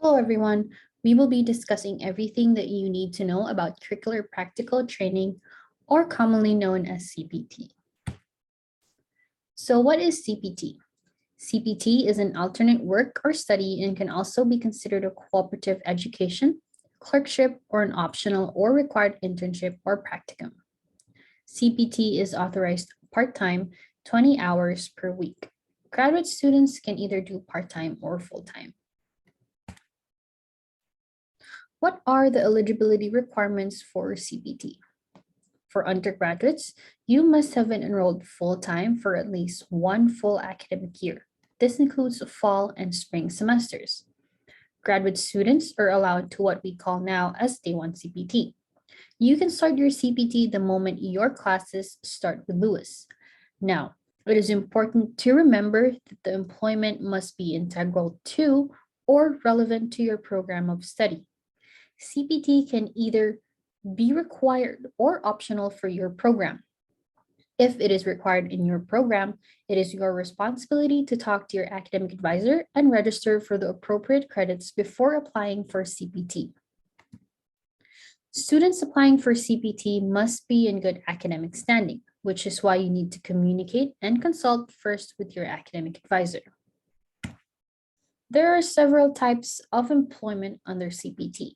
Hello, everyone. We will be discussing everything that you need to know about curricular practical training, or commonly known as CPT. So what is CPT? CPT is an alternate work or study and can also be considered a cooperative education, clerkship, or an optional or required internship or practicum. CPT is authorized part-time, 20 hours per week. Graduate students can either do part-time or full-time. What are the eligibility requirements for CPT? For undergraduates, you must have been enrolled full-time for at least one full academic year. This includes fall and spring semesters. Graduate students are allowed to what we call now as Day 1 CPT. You can start your CPT the moment your classes start with Lewis. Now, it is important to remember that the employment must be integral to or relevant to your program of study. CPT can either be required or optional for your program. If it is required in your program, it is your responsibility to talk to your academic advisor and register for the appropriate credits before applying for CPT. Students applying for CPT must be in good academic standing, which is why you need to communicate and consult first with your academic advisor. There are several types of employment under CPT.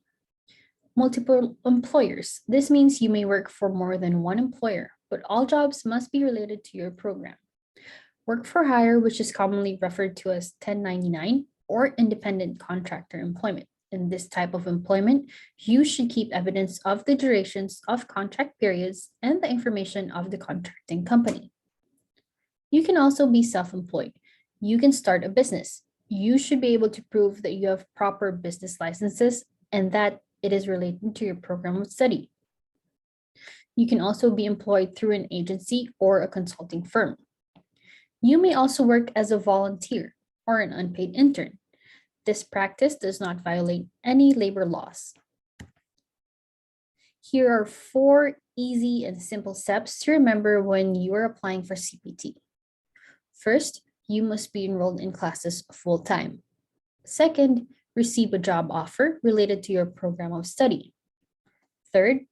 Multiple employers. This means you may work for more than one employer, but all jobs must be related to your program. Work for hire, which is commonly referred to as 1099 or independent contractor employment. In this type of employment, you should keep evidence of the durations of contract periods and the information of the contracting company. You can also be self-employed. You can start a business. You should be able to prove that you have proper business licenses and that it is related to your program of study. You can also be employed through an agency or a consulting firm. You may also work as a volunteer or an unpaid intern. This practice does not violate any labor laws. Here are 4 easy and simple steps to remember when you are applying for CPT. First, you must be enrolled in classes full-time. Second, receive a job offer related to your program of study. Third,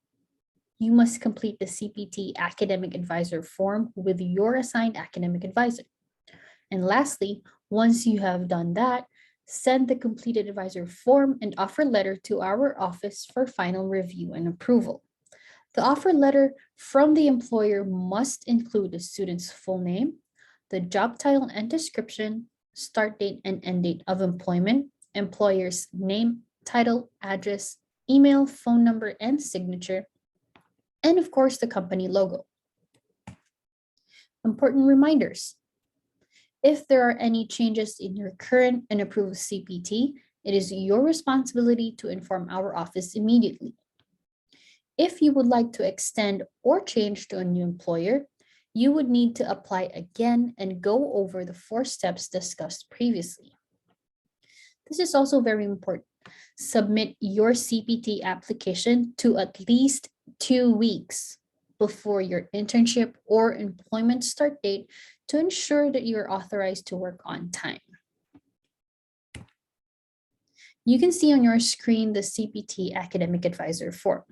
you must complete the CPT academic advisor form with your assigned academic advisor. And lastly, once you have done that, send the completed advisor form and offer letter to our office for final review and approval. The offer letter from the employer must include the student's full name, the job title and description, start date and end date of employment, employer's name, title, address, email, phone number, and signature, and of course, the company logo. Important reminders. If there are any changes in your current and approved CPT, it is your responsibility to inform our office immediately. If you would like to extend or change to a new employer, you would need to apply again and go over the 4 steps discussed previously. This is also very important. Submit your CPT application to at least 2 weeks before your internship or employment start date to ensure that you are authorized to work on time. You can see on your screen the CPT academic advisor form.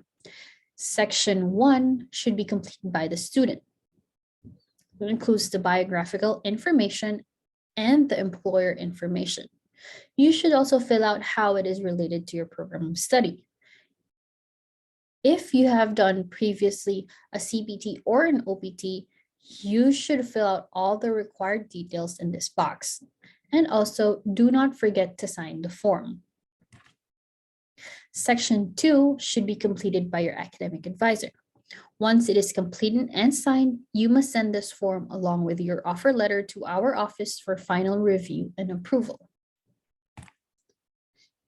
Section 1 should be completed by the student. It includes the biographical information and the employer information. You should also fill out how it is related to your program of study. If you have done previously a CPT or an OPT, you should fill out all the required details in this box. And also, do not forget to sign the form. Section 2 should be completed by your academic advisor. Once it is completed and signed, you must send this form along with your offer letter to our office for final review and approval.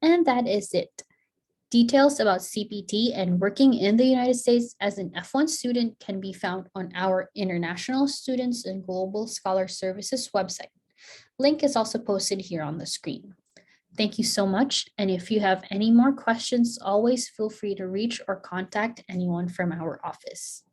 And that is it. Details about CPT and working in the United States as an F1 student can be found on our International Students and Global Scholar Services website. Link is also posted here on the screen. Thank you so much. And if you have any more questions, always feel free to reach or contact anyone from our office.